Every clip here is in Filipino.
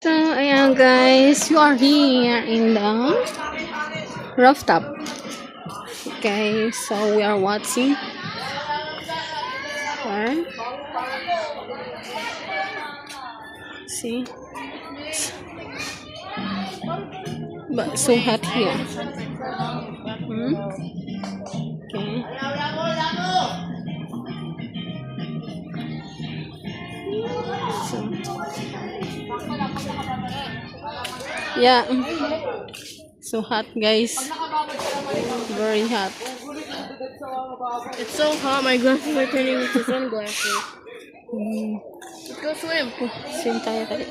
So, ayan guys, you are here in the rooftop. Okay, so we are watching. Where? See? But so hot here. Okay. Yeah. So hot, guys. Very hot. It's so hot, my glasses are turning into sunglasses. Let's go swim. Swim tayo tayo.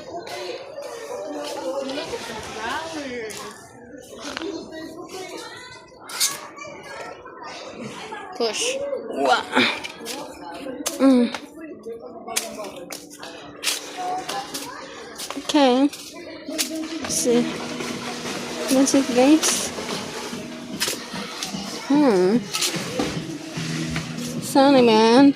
Push. Wow. Okay. See. That's it, guys. Sunny, man.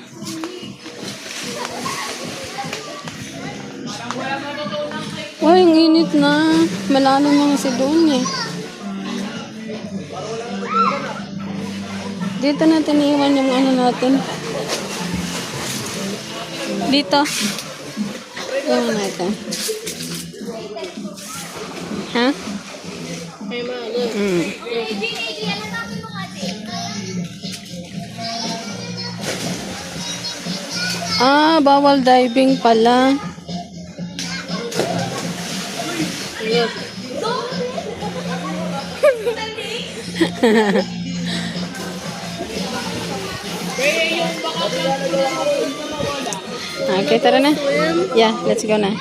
Uy, ang init na. Malalim na kasi doon eh. Dito natin iwan yung ano natin. Dito. Iwan natin. Ha? Hey, Ma, look. Ah, bawal diving pala. Look. Okay, tara na. Yeah, let's go na.